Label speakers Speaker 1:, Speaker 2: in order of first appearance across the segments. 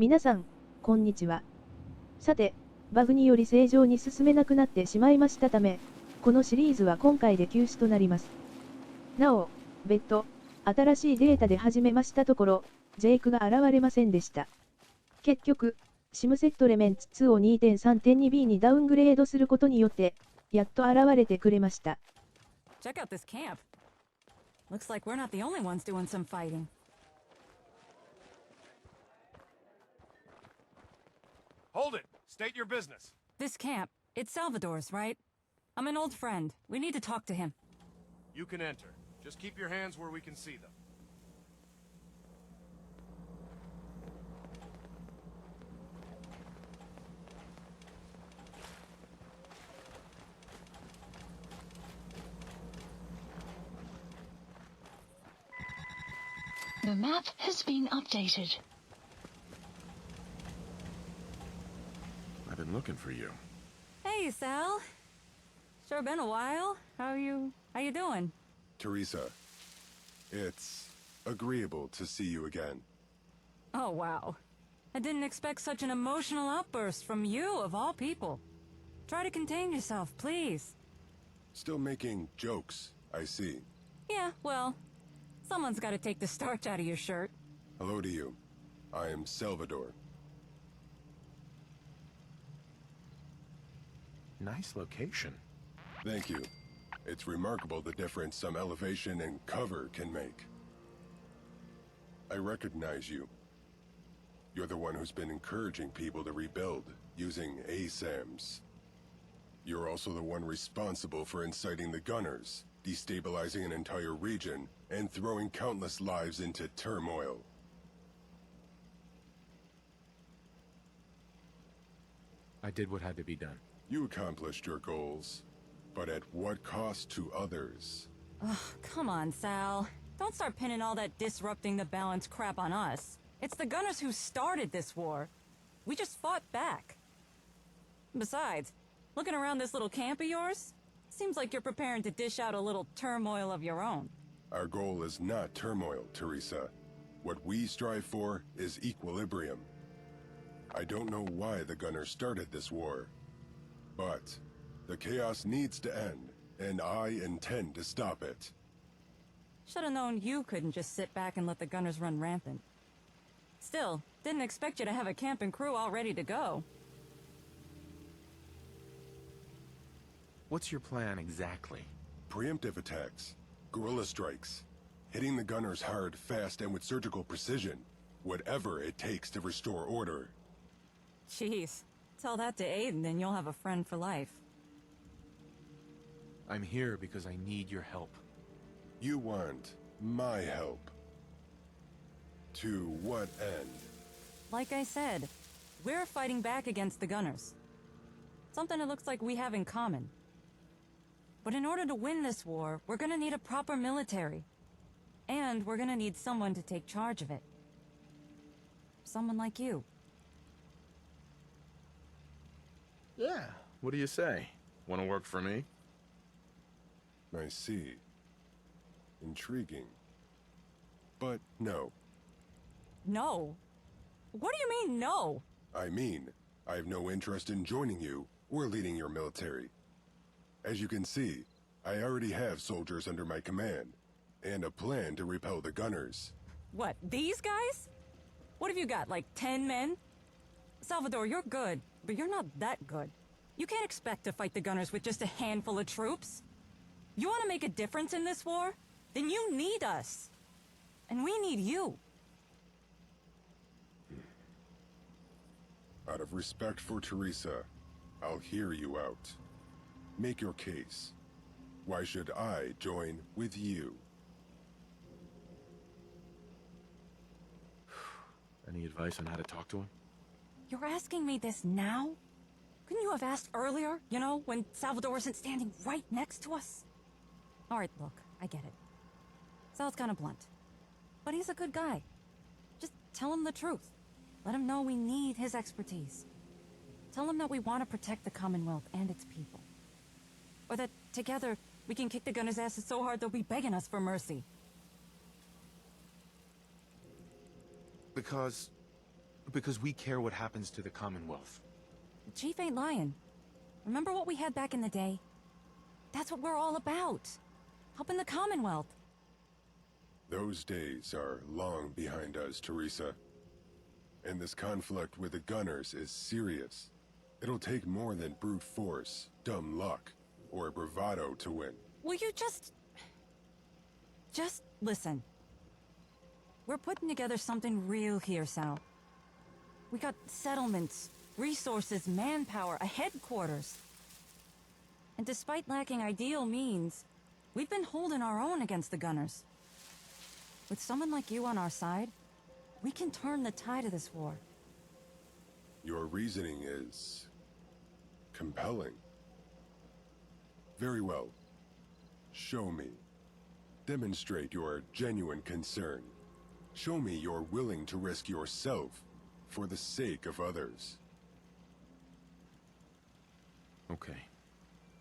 Speaker 1: 皆さん、こんにちは。さて、バグにより正常に進めなくなってしまいましたため、このシリーズは今回で休止となります。なお、別途、新しいデータで始めましたところ、ジェイクが現れませんでした。結局、シムセットレメンツ2を 2.3.2b にダウングレードすることによって、やっと現れてくれました。
Speaker 2: Check out this camp. Looks like we're not the only ones doing some fighting.
Speaker 3: Hold it! State your business.
Speaker 2: This camp, it's Salvador's, right? I'm an old friend. We need to talk to him.
Speaker 3: You can enter. Just keep your hands where we can see them.
Speaker 4: The map has been updated.
Speaker 5: I've been looking for you.
Speaker 2: Hey, Sal. Sure been a while. How you doing?
Speaker 6: Teresa, it's agreeable to see you again.
Speaker 2: Oh, wow. I didn't expect such an emotional outburst from you, of all people. Try to contain yourself, please.
Speaker 6: Still making jokes, I see.
Speaker 2: Yeah, well, someone's got to take the starch out of your shirt.
Speaker 6: Hello to you. I am Salvador.
Speaker 5: Nice location.
Speaker 6: Thank you. It's remarkable the difference some elevation and cover can make. I recognize you. You're the one who's been encouraging people to rebuild, using ASAMs. You're also the one responsible for inciting the gunners, destabilizing an entire region, and throwing countless lives into turmoil.
Speaker 5: I did what had to be done.
Speaker 6: You accomplished your goals, but at what cost to others?
Speaker 2: Ugh, come on, Sal. Don't start pinning all that disrupting the balance crap on us. It's the gunners who started this war. We just fought back. Besides, looking around this little camp of yours, seems like you're preparing to dish out a little turmoil of your own.
Speaker 6: Our goal is not turmoil, Teresa. What we strive for is equilibrium. I don't know why the gunners started this war, but the chaos needs to end, and I intend to stop it.
Speaker 2: Should have known you couldn't just sit back and let the gunners run rampant. Still, didn't expect you to have a camp and crew all ready to go.
Speaker 5: What's your plan exactly?
Speaker 6: Preemptive attacks, guerrilla strikes, hitting the gunners hard, fast, and with surgical precision. Whatever it takes to restore order.
Speaker 2: Jeez, tell that to Aiden and you'll have a friend for life.
Speaker 5: I'm here because I need your help.
Speaker 6: You want my help. To what end?
Speaker 2: Like I said, we're fighting back against the gunners. Something it looks like we have in common. But in order to win this war, we're gonna need a proper military. And we're gonna need someone to take charge of it. Someone like you.
Speaker 5: Yeah. What do you say? Want to work for me?
Speaker 6: I see. Intriguing. But no.
Speaker 2: No? What do you mean, no?
Speaker 6: I mean, I have no interest in joining you or leading your military. As you can see, I already have soldiers under my command, and a plan to repel the gunners.
Speaker 2: What, these guys? What have you got, like 10 men? Salvador, you're good, but you're not that good. You can't expect to fight the gunners with just a handful of troops. You want to make a difference in this war? Then you need us. And we need you.
Speaker 6: Out of respect for Teresa, I'll hear you out. Make your case. Why should I join with you?
Speaker 5: Any advice on how to talk to him?
Speaker 2: You're asking me this now? Couldn't you have asked earlier, you know, when Salvador wasn't standing right next to us? Alright, look, I get it. Sal's kind of blunt. But he's a good guy. Just tell him the truth. Let him know we need his expertise. Tell him that we want to protect the Commonwealth and its people. Or that, together, we can kick the gunners' asses so hard they'll be begging us for mercy.
Speaker 5: Because
Speaker 7: Because we care what happens to the Commonwealth.
Speaker 2: The Chief ain't lying. Remember what we had back in the day? That's what we're all about. Helping the Commonwealth.
Speaker 6: Those days are long behind us, Teresa. And this conflict with the Gunners is serious. It'll take more than brute force, dumb luck, or bravado to win.
Speaker 2: Will you just listen. We're putting together something real here, Sal. We got settlements, resources, manpower, a headquarters. And despite lacking ideal means, we've been holding our own against the Gunners. With someone like you on our side, we can turn the tide of this war.
Speaker 6: Your reasoning is compelling. Very well. Show me. Demonstrate your genuine concern. Show me you're willing to risk yourself for the sake of others.
Speaker 5: Okay.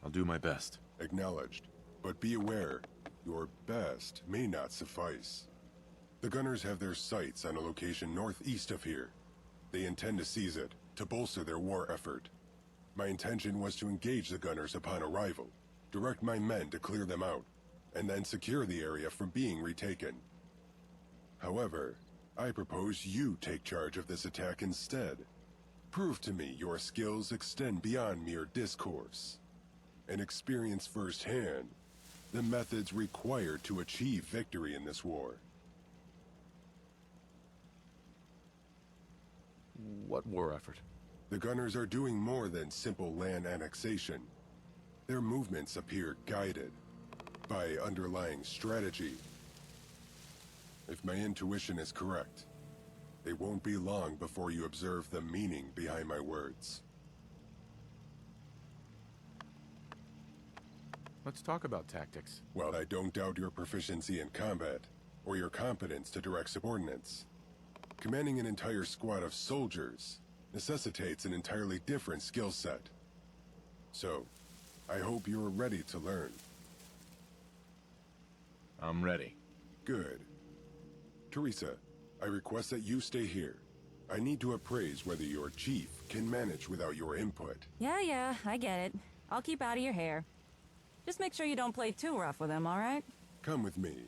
Speaker 5: I'll do my best.
Speaker 6: Acknowledged. But be aware, your best may not suffice. The Gunners have their sights on a location northeast of here. They intend to seize it, to bolster their war effort. My intention was to engage the Gunners upon arrival, direct my men to clear them out, and then secure the area from being retaken. However, I propose you take charge of this attack instead. Prove to me your skills extend beyond mere discourse, and experience firsthand the methods required to achieve victory in this war.
Speaker 5: What war effort?
Speaker 6: The Gunners are doing more than simple land annexation. Their movements appear guided by underlying strategy. If my intuition is correct, it won't be long before you observe the meaning behind my words.
Speaker 5: Let's talk about tactics.
Speaker 6: While I don't doubt your proficiency in combat, or your competence to direct subordinates, commanding an entire squad of soldiers necessitates an entirely different skill set. So, I hope you're ready to learn.
Speaker 5: I'm ready.
Speaker 6: Good. Teresa, I request that you stay here. I need to appraise whether your chief can manage without your input.
Speaker 2: Yeah, I get it. I'll keep out of your hair. Just make sure you don't play too rough with him, all right?
Speaker 6: Come with me.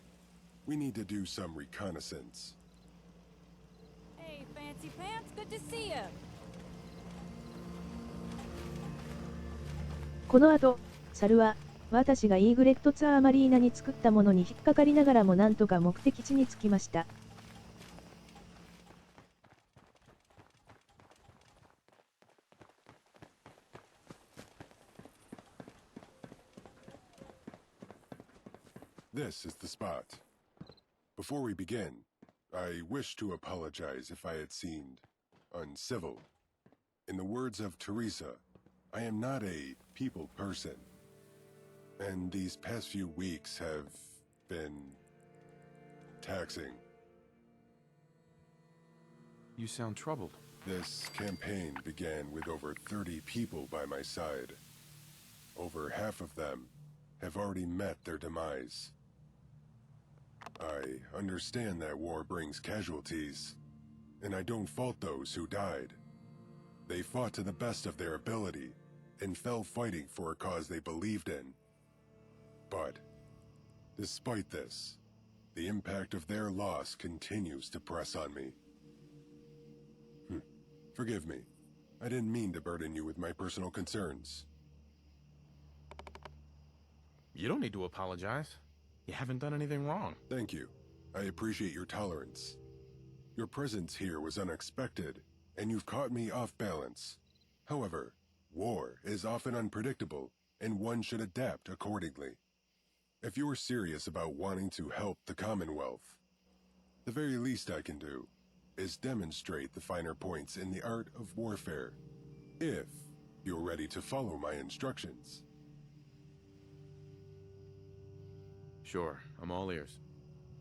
Speaker 6: We need to do some reconnaissance.
Speaker 2: Hey, Fancy Pants, good to see you.
Speaker 1: この後、猿は、私がイーグレットツアーマリーナに作ったものに引っかかりながらもなんとか目的地に着きました。
Speaker 6: This is the spot. Before we begin, I wish to apologize if I had seemed uncivil. In the words of Teresa, I am not a people person. And these past few weeks have been taxing.
Speaker 5: You sound troubled.
Speaker 6: This campaign began with over 30 people by my side. Over half of them have already met their demise. I understand that war brings casualties, and I don't fault those who died. They fought to the best of their ability, and fell fighting for a cause they believed in. But, despite this, the impact of their loss continues to press on me. Forgive me. I didn't mean to burden you with my personal concerns.
Speaker 5: You don't need to apologize. You haven't done anything wrong.
Speaker 6: Thank you. I appreciate your tolerance. Your presence here was unexpected, and you've caught me off balance. However, war is often unpredictable, and one should adapt accordingly. If you're serious about wanting to help the Commonwealth, the very least I can do is demonstrate the finer points in the art of warfare, if you're ready to follow my instructions.
Speaker 5: Sure, I'm all ears.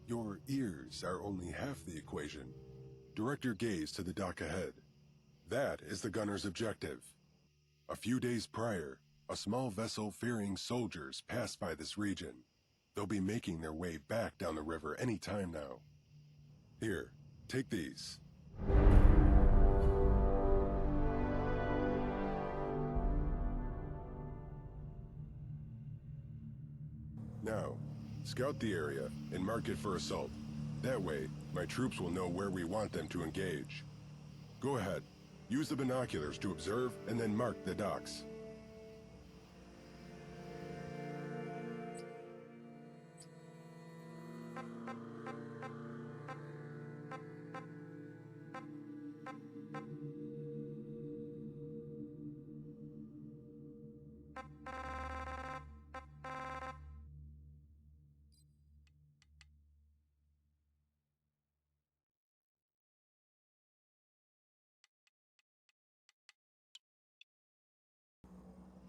Speaker 6: Your ears are only half the equation. Direct your gaze to the dock ahead. That is the gunner's objective. A few days prior, a small vessel ferrying soldiers passed by this region. They'll be making their way back down the river any time now. Here, take these. Now, scout the area and mark it for assault. That way, my troops will know where we want them to engage. Go ahead. Use the binoculars to observe and then mark the docks.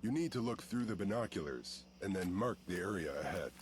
Speaker 6: You need to look through the binoculars and then mark the area ahead.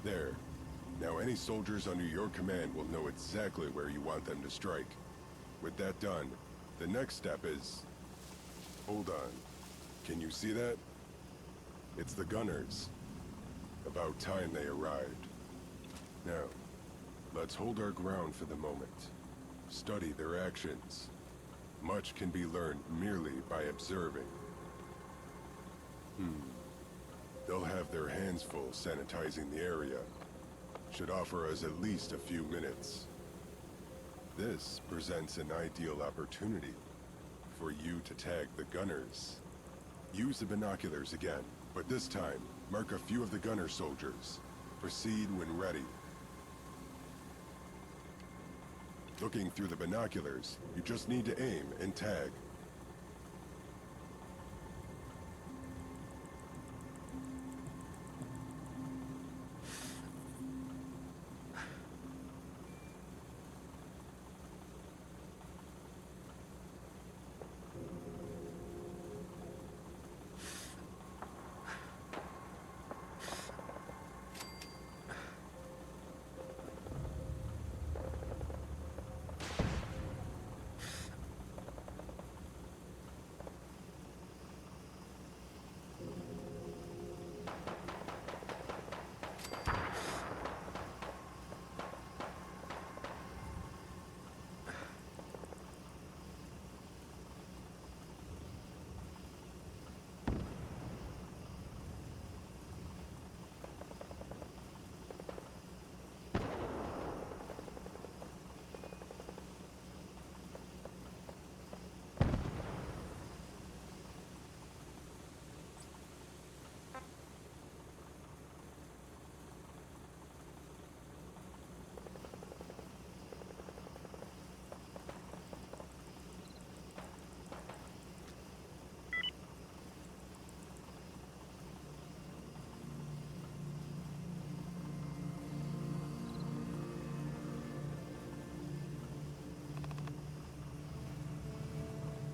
Speaker 6: There. Now any soldiers under your command will know exactly where you want them to strike. With that done, the next step is... Hold on. Can you see that? It's the gunners. About time they arrived. Now, let's hold our ground for the moment. Study their actions. Much can be learned merely by observing. They'll have their hands full sanitizing the area. Should offer us at least a few minutes. This presents an ideal opportunity for you to tag the gunners. Use the binoculars again, but this time, mark a few of the gunner soldiers. Proceed when ready. Looking through the binoculars, you just need to aim and tag.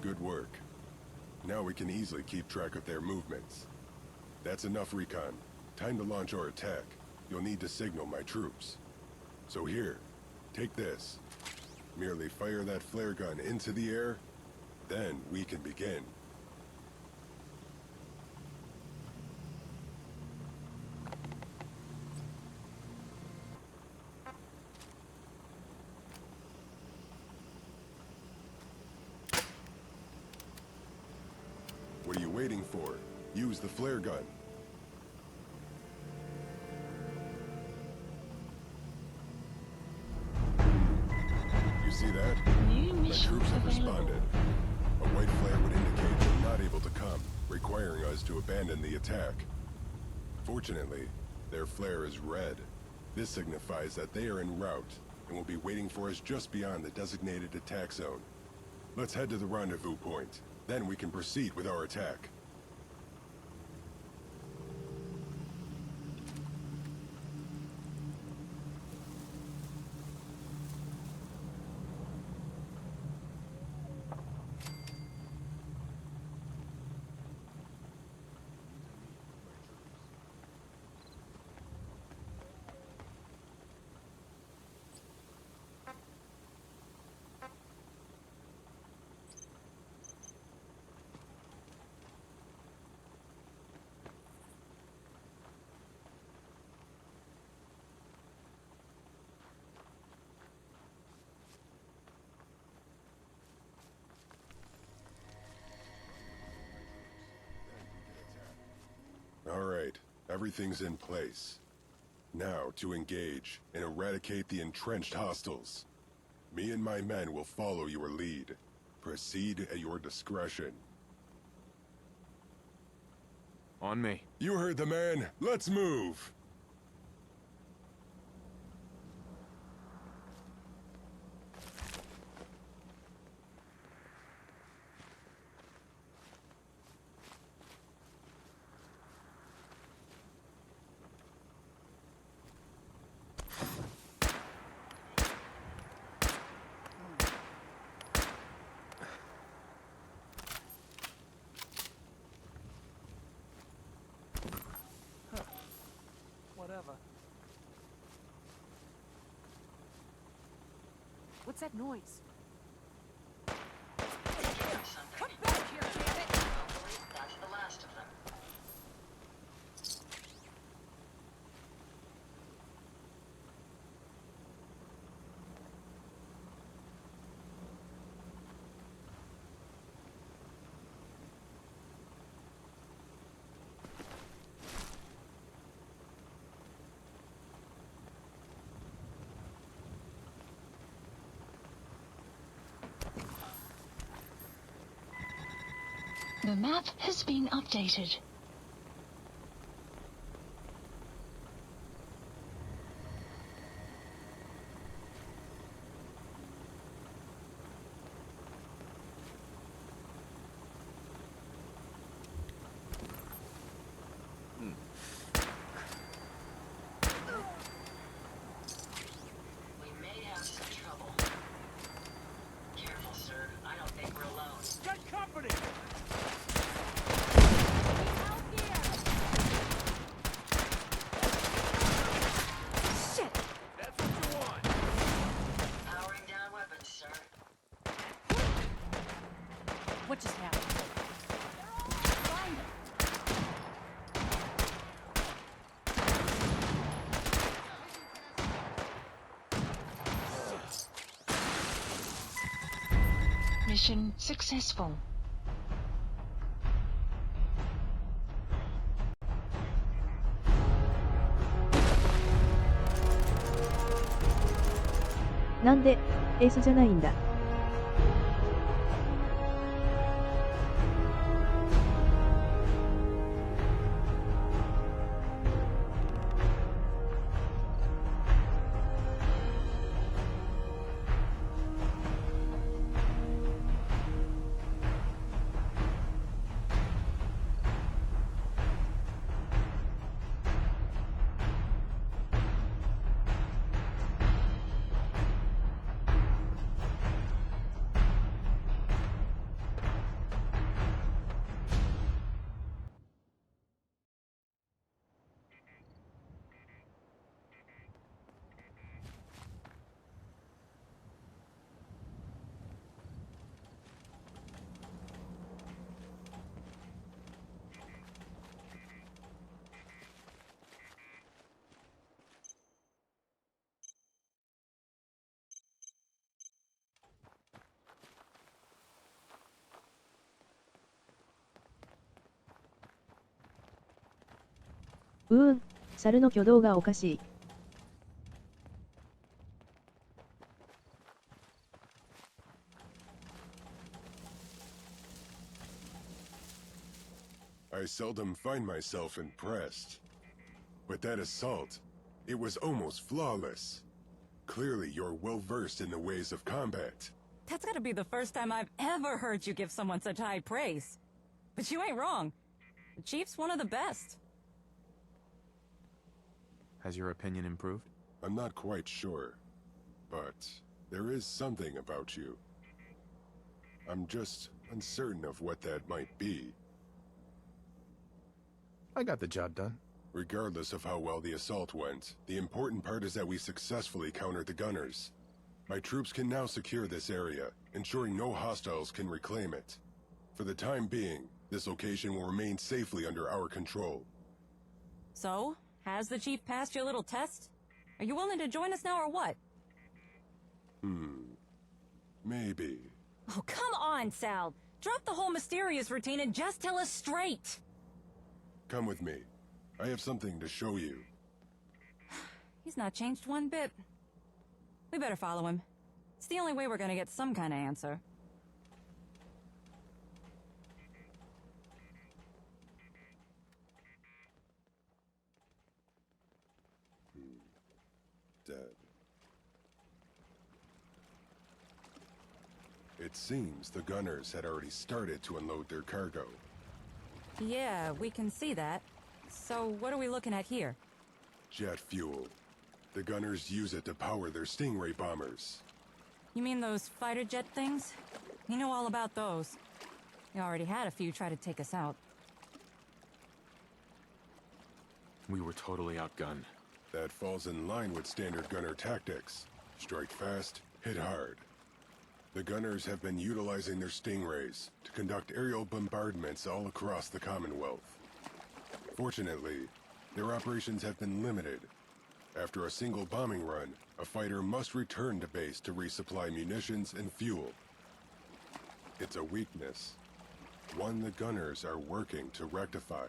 Speaker 6: Good work. Now we can easily keep track of their movements. That's enough recon. Time to launch our attack. You'll need to signal my troops. So here, take this. Merely fire that flare gun into the air, then we can begin. What are you waiting for? Use the flare gun. You see that? My troops have responded. A white flare would indicate they're not able to come, requiring us to abandon the attack. Fortunately, their flare is red. This signifies that they are en route and will be waiting for us just beyond the designated attack zone. Let's head to the rendezvous point. Then we can proceed with our attack. Everything's in place. Now to engage and eradicate the entrenched hostiles. Me and my men will follow your lead. Proceed at your discretion.
Speaker 5: On me.
Speaker 6: You heard the man. Let's move.
Speaker 8: Whatever. What's that noise? Come back here, damn it!
Speaker 4: Hopefully, that's the last of them. The map has been updated. We may have some trouble. Careful, sir. I don't think we're alone.
Speaker 3: Get company!
Speaker 2: Shit!
Speaker 3: That's what you want!
Speaker 4: Powering down weapons, sir.
Speaker 2: What just happened?
Speaker 4: Mission successful.
Speaker 1: なんで、エースじゃないんだ。猿の挙動がおかしい。
Speaker 6: I seldom find myself impressed. But that assault, it was almost flawless. Clearly you're well versed in the ways of combat.
Speaker 2: That's gotta be the first time I've ever heard you give someone such high praise. But you ain't wrong. The Chief's one of the best.
Speaker 5: Has your opinion improved?
Speaker 6: I'm not quite sure, but there is something about you. I'm just uncertain of what that might be.
Speaker 5: I got the job done.
Speaker 6: Regardless of how well the assault went, the important part is that we successfully countered the gunners. My troops can now secure this area, ensuring no hostiles can reclaim it. For the time being, this location will remain safely under our control.
Speaker 2: So, has the Chief passed your little test? Are you willing to join us now or what?
Speaker 6: Maybe.
Speaker 2: Oh, come on, Sal. Drop the whole mysterious routine and just tell us straight.
Speaker 6: Come with me. I have something to show you.
Speaker 2: He's not changed one bit. We better follow him. It's the only way we're gonna get some kind of answer.
Speaker 6: Dead. It seems the gunners had already started to unload their cargo.
Speaker 2: Yeah, we can see that. So what are we looking at here?
Speaker 6: Jet fuel. The gunners use it to power their Stingray bombers.
Speaker 2: You mean those fighter jet things? You know all about those. We already had a few try to take us out.
Speaker 7: We were totally outgunned.
Speaker 6: That falls in line with standard gunner tactics. Strike fast, hit hard. The gunners have been utilizing their Stingrays to conduct aerial bombardments all across the Commonwealth. Fortunately, their operations have been limited. After a single bombing run, a fighter must return to base to resupply munitions and fuel. It's a weakness, one the gunners are working to rectify.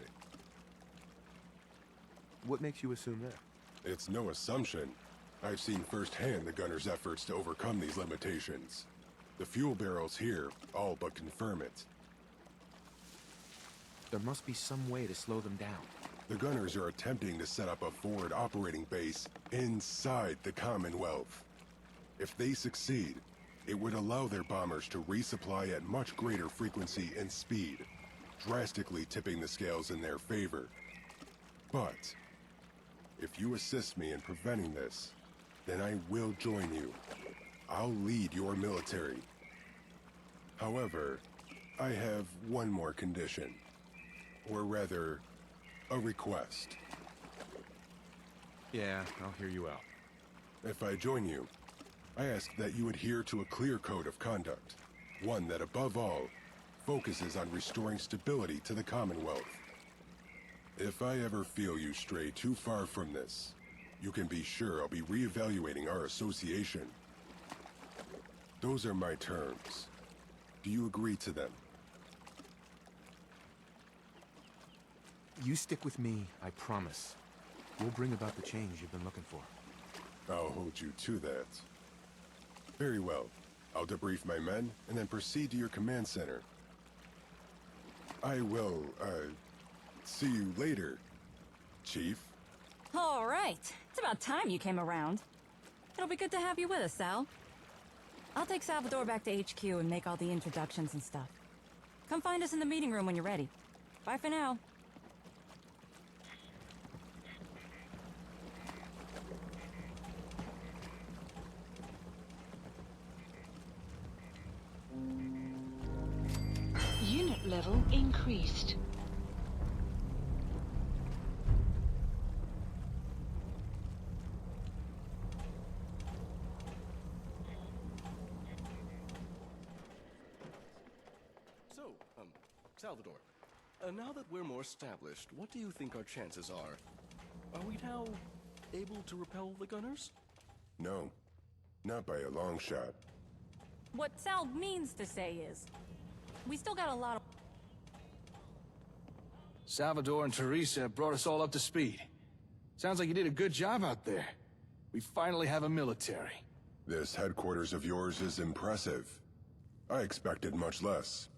Speaker 5: What makes you assume that?
Speaker 6: It's no assumption. I've seen firsthand the gunners' efforts to overcome these limitations. The fuel barrels here all but confirm it.
Speaker 7: There must be some way to slow them down.
Speaker 6: The gunners are attempting to set up a forward operating base inside the Commonwealth. If they succeed, it would allow their bombers to resupply at much greater frequency and speed, drastically tipping the scales in their favor. But if you assist me in preventing this, then I will join you. I'll lead your military. However, I have one more condition. Or rather, a request.
Speaker 7: Yeah, I'll hear you out.
Speaker 6: If I join you, I ask that you adhere to a clear code of conduct. One that, above all, focuses on restoring stability to the Commonwealth. If I ever feel you stray too far from this, you can be sure I'll be reevaluating our association. Those are my terms. Do you agree to them?
Speaker 7: You stick with me, I promise. We'll bring about the change you've been looking for.
Speaker 6: I'll hold you to that. Very well. I'll debrief my men and then proceed to your command center. I will, see you later, Chief.
Speaker 2: All right. It's about time you came around. It'll be good to have you with us, Sal. I'll take Salvador back to HQ and make all the introductions and stuff. Come find us in the meeting room when you're ready. Bye for now.
Speaker 4: Unit level increased.
Speaker 9: So, Salvador, now that we're more established, what do you think our chances are? Are we now able to repel the gunners?
Speaker 6: No, not by a long shot.
Speaker 2: What Sal means to say is, we still got a lot of...
Speaker 10: Salvador and Teresa brought us all up to speed. Sounds like you did a good job out there. We finally have a military.
Speaker 6: This headquarters of yours is impressive. I expected much less.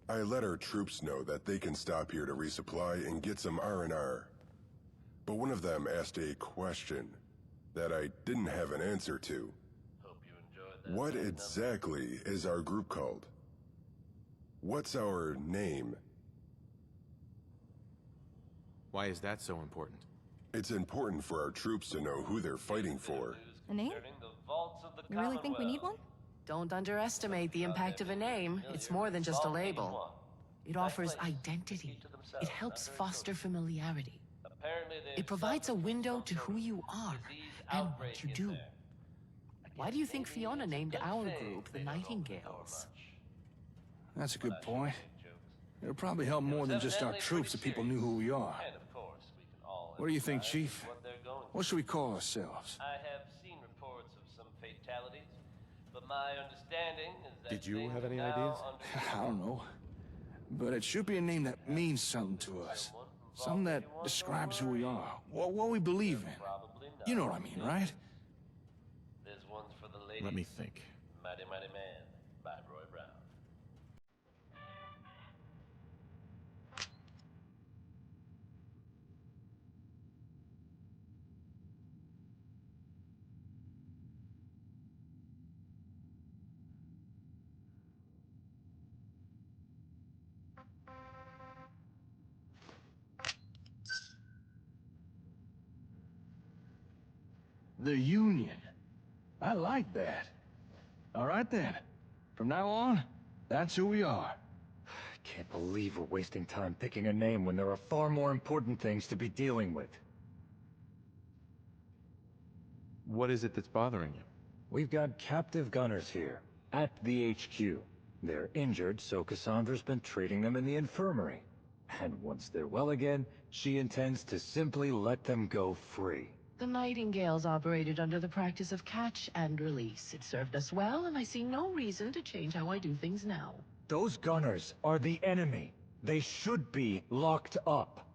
Speaker 6: I let our troops know that they can stop here to resupply and get some R&R. But one of them asked a question that I didn't have an answer to.
Speaker 11: Hope you enjoyed that.
Speaker 6: What exactly is our group called? What's our name?
Speaker 7: Why is that so important?
Speaker 6: It's important for our troops to know who they're fighting for.
Speaker 2: A name?
Speaker 11: You really think we need one?
Speaker 8: Don't underestimate the impact of a name. It's more than just a label. It offers identity. It helps foster familiarity. It provides a window to who you are and what you do. Why do you think Fiona named our group the Nightingales?
Speaker 10: That's a good point. It'll probably help more than just our troops if people knew who we are. What do you think, Chief? What should we call ourselves?
Speaker 11: I have seen reports of some fatalities, but my understanding is that
Speaker 5: Did you
Speaker 11: things
Speaker 5: have any
Speaker 11: are now
Speaker 5: ideas?
Speaker 11: under
Speaker 10: I don't know. But it should be a name that means something to us. Something that describes who we are, what we believe in. You know what I mean, right?
Speaker 11: There's ones for the ladies.
Speaker 5: Let me think.
Speaker 11: Mighty Mighty Man by Roy Brown.
Speaker 10: The Union. I like that. All right then. From now on, that's who we are.
Speaker 12: Can't believe we're wasting time picking a name when there are far more important things to be dealing with.
Speaker 5: What is it that's bothering you?
Speaker 12: We've got captive gunners here, at the HQ. They're injured, so Cassandra's been treating them in the infirmary. And once they're well again, she intends to simply let them go free.
Speaker 8: The Nightingales operated under the practice of catch and release. It served us well, and I see no reason to change how I do things now.
Speaker 12: Those gunners are the enemy. They should be locked up.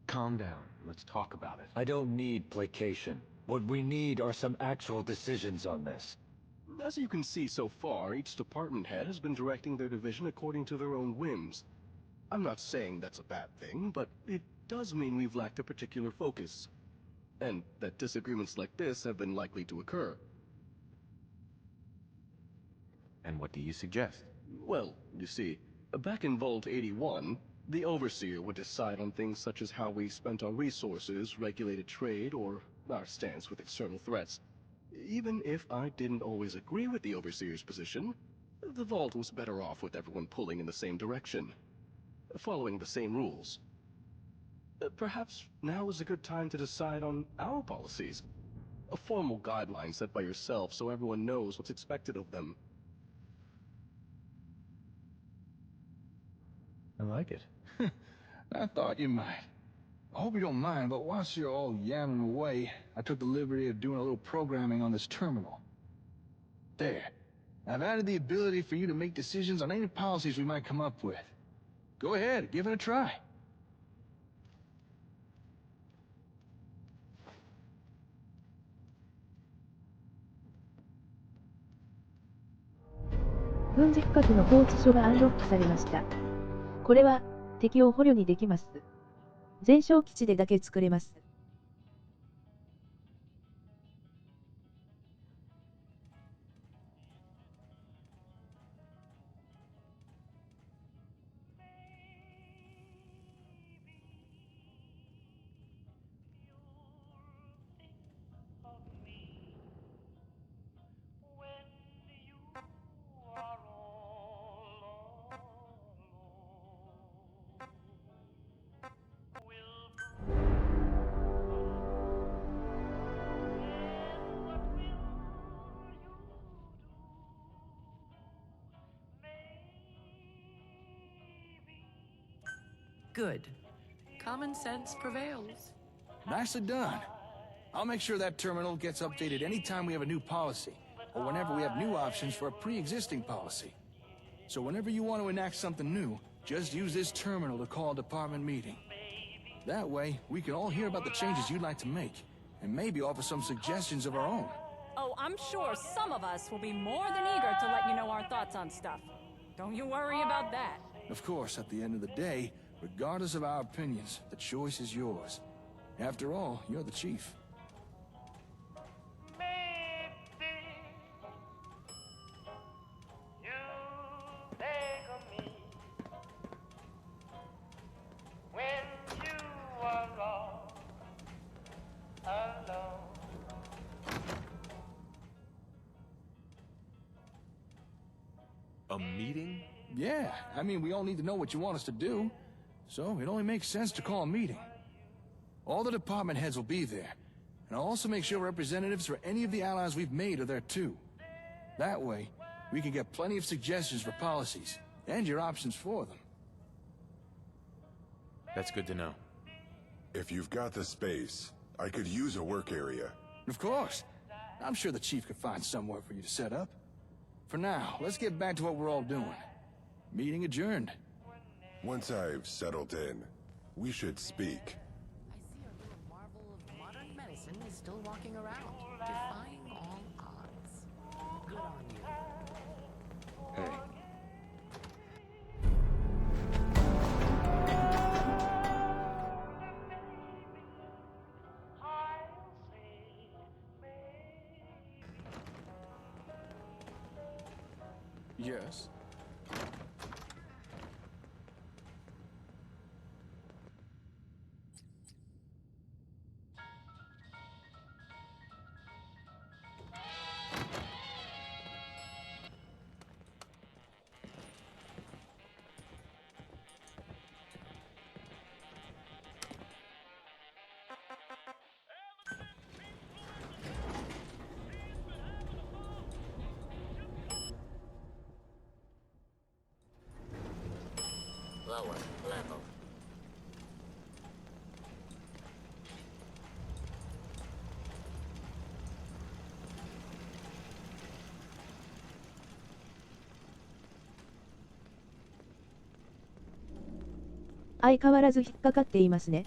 Speaker 7: Calm down. Let's talk about it.
Speaker 12: I don't need placation. What we need are some actual decisions on this.
Speaker 9: As you can see so far, each department head has been directing their division according to their own whims. I'm not saying that's a bad thing, but it does mean we've lacked a particular focus, and that disagreements like this have been likely to occur.
Speaker 5: And what do you suggest?
Speaker 9: Well, you see, back in Vault 81, the Overseer would decide on things such as how we spent our resources, regulated trade, or our stance with external threats. Even if I didn't always agree with the Overseer's position, the Vault was better off with everyone pulling in the same direction, following the same rules. Perhaps now is a good time to decide on our policies. A formal guideline set by yourself so everyone knows what's expected of them.
Speaker 12: I like it.
Speaker 10: I thought you might. I hope you don't mind, but whilst you're all yamming away, I took the liberty of doing a little programming on this terminal. There. I've added the ability for you to make decisions on any policies we might come up with. Go ahead, give it a try.
Speaker 1: 軍事区画の放置所がアンロックされました。これは、敵を捕虜にできます。全焼基地でだけ作れます。
Speaker 8: Good. Common sense prevails.
Speaker 10: Nicely done. I'll make sure that terminal gets updated anytime we have a new policy, or whenever we have new options for a pre-existing policy. So whenever you want to enact something new, just use this terminal to call a department meeting. That way, we can all hear about the changes you'd like to make, and maybe offer some suggestions of our own.
Speaker 2: Oh, I'm sure some of us will be more than eager to let you know our thoughts on stuff. Don't you worry about that.
Speaker 10: Of course, at the end of the day, regardless of our opinions, the choice is yours. After all, you're the chief.
Speaker 5: A meeting?
Speaker 10: Yeah, I mean, we all need to know what you want us to do. So it only makes sense to call a meeting. All the department heads will be there. And I'll also make sure representatives for any of the allies we've made are there too. That way, we can get plenty of suggestions for policies, and your options for them.
Speaker 5: That's good to know.
Speaker 6: If you've got the space, I could use a work area.
Speaker 10: Of course. I'm sure the chief could find somewhere for you to set up. For now, let's get back to what we're all doing. Meeting adjourned.
Speaker 6: Once I've settled in, we should speak.
Speaker 8: I see our little marvel of modern medicine is still walking around, defying all odds. Good on you.
Speaker 7: Hey.
Speaker 10: Yes.
Speaker 13: Lower level.
Speaker 1: "相変わらず引っかかっていますね。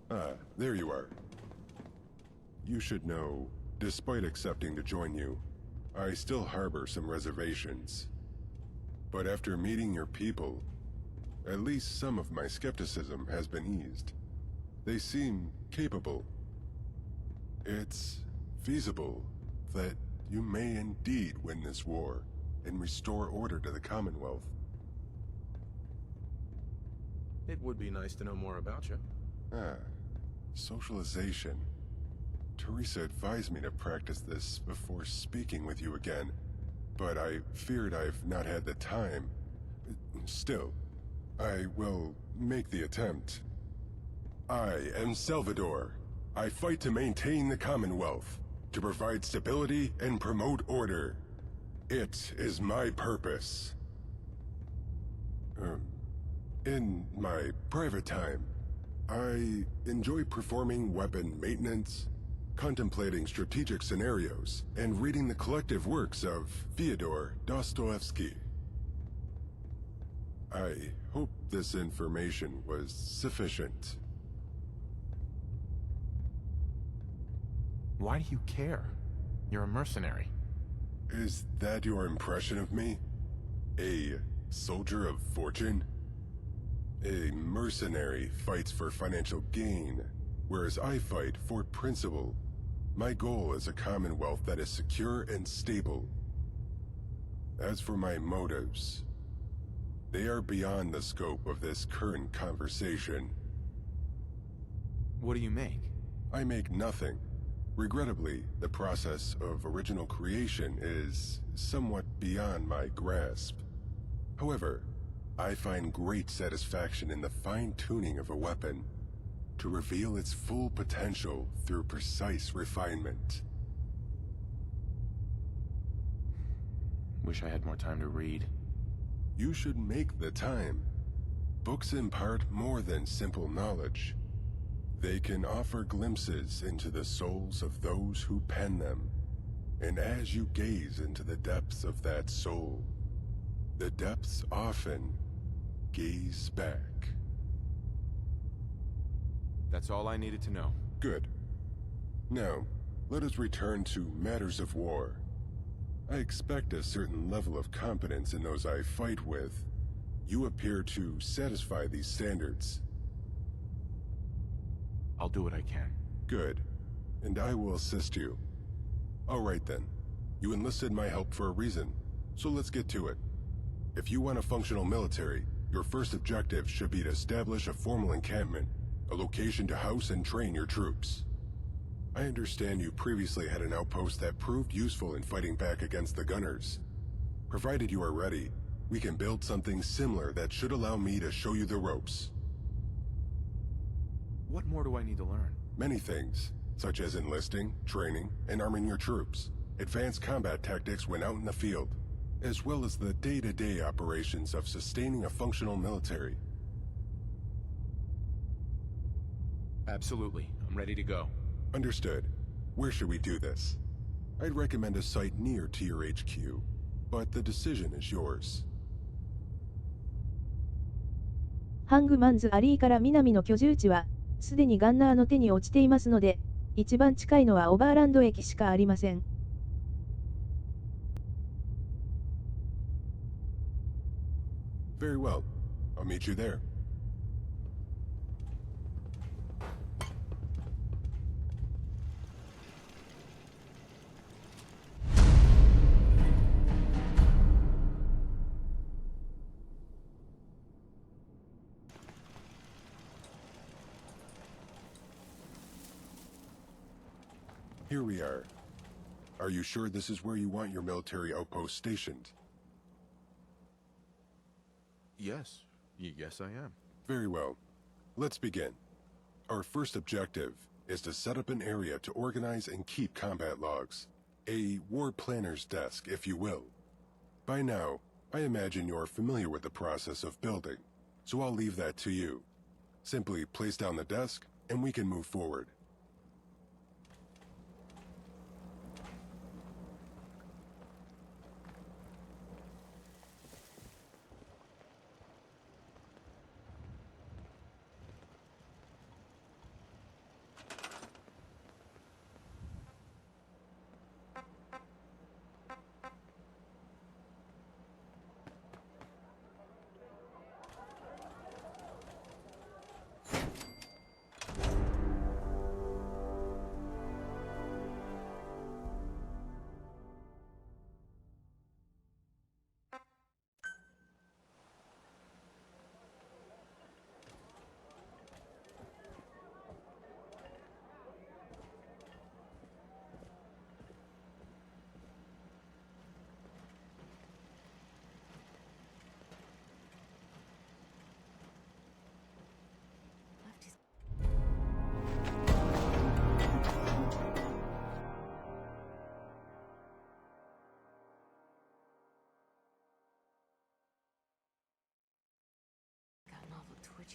Speaker 6: Ah, there you are. You should know, despite accepting to join you, I still harbor some reservations. But after meeting your people, at least some of my skepticism has been eased. They seem capable. It's feasible that you may indeed win this war and restore order to the Commonwealth.
Speaker 7: It would be nice to know more about you.
Speaker 6: Ah, socialization. Teresa advised me to practice this before speaking with you again, but I feared I've not had the time. Still, I will make the attempt. I am Salvador. I fight to maintain the Commonwealth, to provide stability and promote order. It is my purpose. In my private time, I enjoy performing weapon maintenance, contemplating strategic scenarios, and reading the collective works of Fyodor Dostoevsky. I hope this information was sufficient.
Speaker 7: Why do you care? You're a mercenary.
Speaker 6: Is that your impression of me? A soldier of fortune? A mercenary fights for financial gain, whereas I fight for principle. My goal is a commonwealth that is secure and stable. As for my motives, they are beyond the scope of this current conversation.
Speaker 7: What do you make?
Speaker 6: I make nothing. Regrettably, the process of original creation is somewhat beyond my grasp. However, I find great satisfaction in the fine-tuning of a weapon to reveal its full potential through precise refinement.
Speaker 7: Wish I had more time to read.
Speaker 6: You should make the time. Books impart more than simple knowledge. They can offer glimpses into the souls of those who pen them. And as you gaze into the depths of that soul, the depths often gaze back.
Speaker 7: That's all I needed to know.
Speaker 6: Good. Now, let us return to matters of war. I expect a certain level of competence in those I fight with. You appear to satisfy these standards.
Speaker 7: I'll do what I can.
Speaker 6: Good. And I will assist you. All right then. You enlisted my help for a reason, so let's get to it. If you want a functional military, your first objective should be to establish a formal encampment, a location to house and train your troops. I understand you previously had an outpost that proved useful in fighting back against the gunners. Provided you are ready, we can build something similar that should allow me to show you the ropes.
Speaker 7: What more do I need to learn?
Speaker 6: Many things, such as enlisting, training, and arming your troops, advanced combat tactics when out in the field, as well as the day-to-day operations of sustaining a functional military.
Speaker 5: Absolutely. I'm ready to go.
Speaker 6: Understood. Where should we do this? I'd recommend a site near to your HQ, but the decision is yours.
Speaker 1: ハングマンズアリーから南の居住地は、すでにガンナーの手に落ちていますので、一番近いのはオバーランド駅しかありません。
Speaker 6: Very well. I'll meet you there. Here we are. Are you sure this is where you want your military outpost stationed?
Speaker 5: Yes. Yes, I am.
Speaker 6: Very well. Let's begin. Our first objective is to set up an area to organize and keep combat logs. A war planner's desk, if you will. By now, I imagine you're familiar with the process of building, so I'll leave that to you. Simply place down the desk, and we can move forward.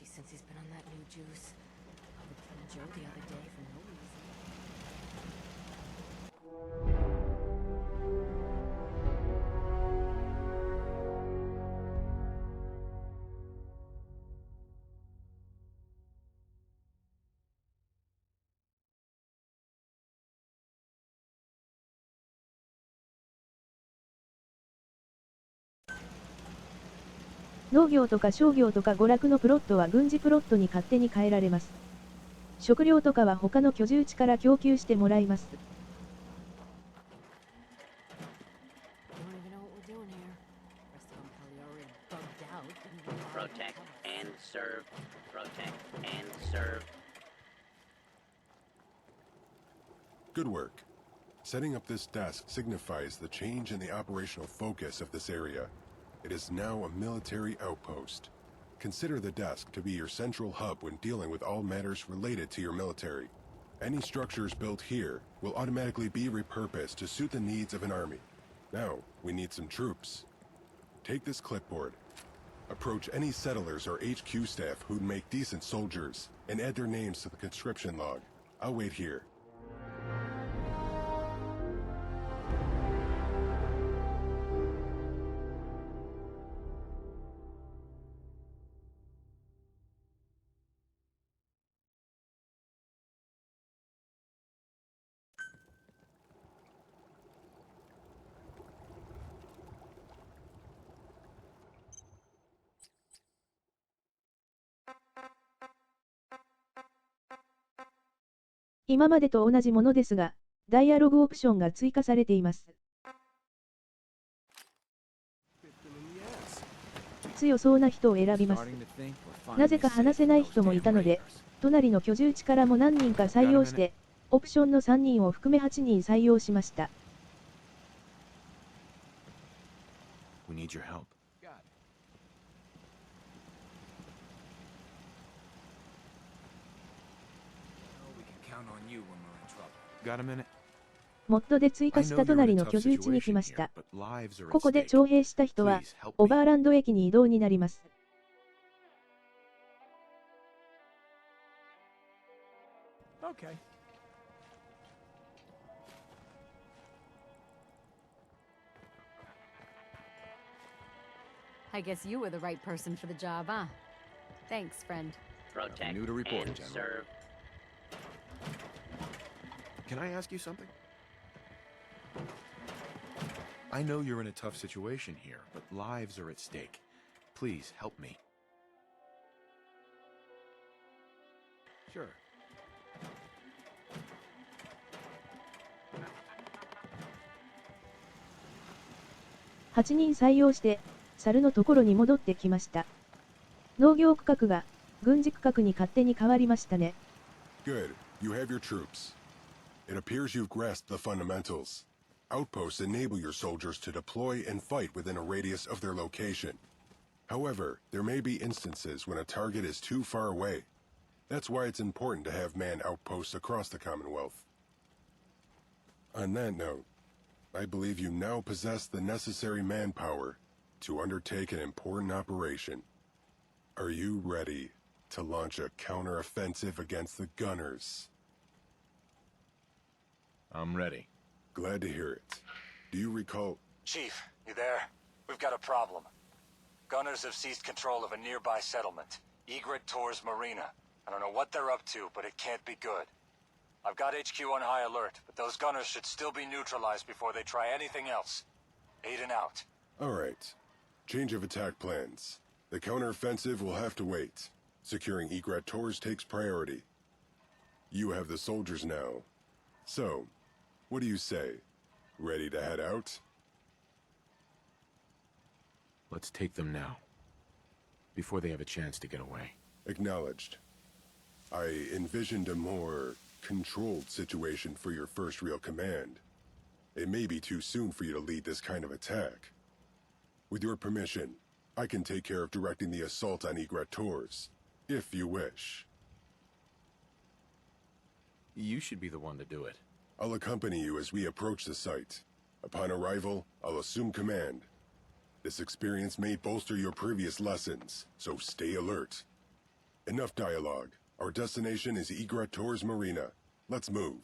Speaker 2: Since he's been on that new juice. I would kill Joe the other day for no reason.
Speaker 1: 「農業とか商業とか娯楽のプロットは軍事プロットに勝手に変えられます。食料とかは他の居住地から供給してもらいます。」
Speaker 13: Protect and serve. Protect and serve.
Speaker 6: Good work. Setting up this desk signifies the change in the operational focus of this area. It is now a military outpost. Consider the desk to be your central hub when dealing with all matters related to your military. Any structures built here will automatically be repurposed to suit the needs of an army. Now, we need some troops. Take this clipboard. Approach any settlers or HQ staff who'd make decent soldiers, and add their names to the conscription log. I'll wait here.
Speaker 1: 「今までと同じものですが、ダイアログオプションが追加されています。強そうな人を選びます。なぜか話せない人もいたので、隣の居住地からも何人か採用して、オプションの3人を含め8人採用しました。
Speaker 7: We need your help. Got a minute?
Speaker 1: モッドで追加した隣の居住地に来ました。ここで徴兵した人は、オバーランド駅に移動になります。
Speaker 10: Okay.
Speaker 2: I guess you were the right person for the job, huh? Thanks, friend.
Speaker 13: Protect
Speaker 7: New to report,
Speaker 13: and
Speaker 7: General.
Speaker 13: serve.
Speaker 7: Can I ask you something? I know you're in a tough situation here, but lives are at stake. Please help me. Sure.
Speaker 1: 8人採用して、猿のところに戻ってきました。農業区画が、軍事区画に勝手に変わりましたね。
Speaker 6: Good. You have your troops. It appears you've grasped the fundamentals. Outposts enable your soldiers to deploy and fight within a radius of their location. However, there may be instances when a target is too far away. That's why it's important to have manned outposts across the Commonwealth. On that note, I believe you now possess the necessary manpower to undertake an important operation. Are you ready to launch a counter-offensive against the Gunners?
Speaker 7: I'm ready.
Speaker 6: Glad to hear it. Do you recall...
Speaker 12: Chief, you there? We've got a problem. Gunners have seized control of a nearby settlement, Egret Torres Marina. I don't know what they're up to, but it can't be good. I've got HQ on high alert, but those gunners should still be neutralized before they try anything else. Aiden out.
Speaker 6: All right. Change of attack plans. The counter-offensive will have to wait. Securing Egret Torres takes priority. You have the soldiers now. So, what do you say? Ready to head out?
Speaker 7: Let's take them now. Before they have a chance to get away.
Speaker 6: Acknowledged. I envisioned a more controlled situation for your first real command. It may be too soon for you to lead this kind of attack. With your permission, I can take care of directing the assault on Egret Torres, if you wish.
Speaker 7: You should be the one to do it.
Speaker 6: I'll accompany you as we approach the site. Upon arrival, I'll assume command. This experience may bolster your previous lessons, so stay alert. Enough dialogue. Our destination is Egret Torres Marina. Let's move.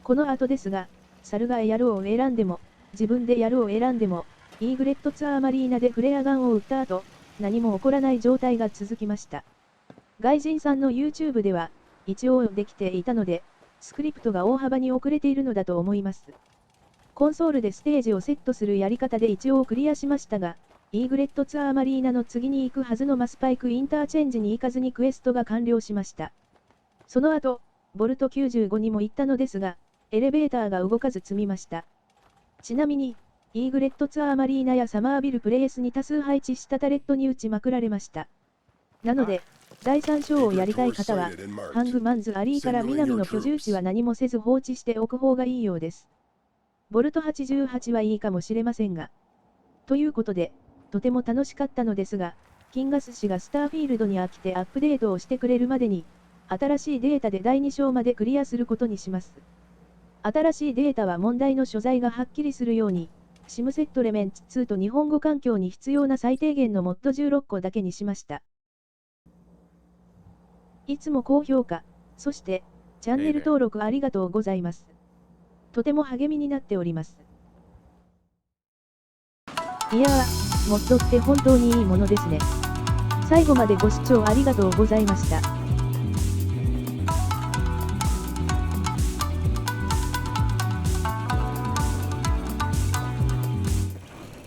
Speaker 1: この後ですが、猿がやるを選んでも、自分でやるを選んでも、イーグレットツアーマリーナでフレアガンを撃った後、何も起こらない状態が続きました。外人さんの YouTube では、一応できていたので、スクリプトが大幅に遅れているのだと思います。コンソールでステージをセットするやり方で一応クリアしましたが、イーグレットツアーマリーナの次に行くはずのマスパイクインターチェンジに行かずにクエストが完了しました。その後、ボルト95にも行ったのですが、エレベーターが動かず積みました。ちなみに、イーグレットツアーマリーナやサマービルプレイスに多数配置したタレットに打ちまくられました。なので、第3章をやりたい方は、ハングマンズアリーから南の居住地は何もせず放置しておく方がいいようです。ボルト88はいいかもしれませんが。ということで、とても楽しかったのですが、キンガス氏がスターフィールドに飽きてアップデートをしてくれるまでに、新しいデータで第2章までクリアすることにします。新しいデータは問題の所在がはっきりするように、シムセットレメンツ2と日本語環境に必要な最低限のモッド16個だけにしました。いつも高評価、そして、チャンネル登録ありがとうございます。とても励みになっております。いやー、モッドって本当にいいものですね。最後までご視聴ありがとうございました。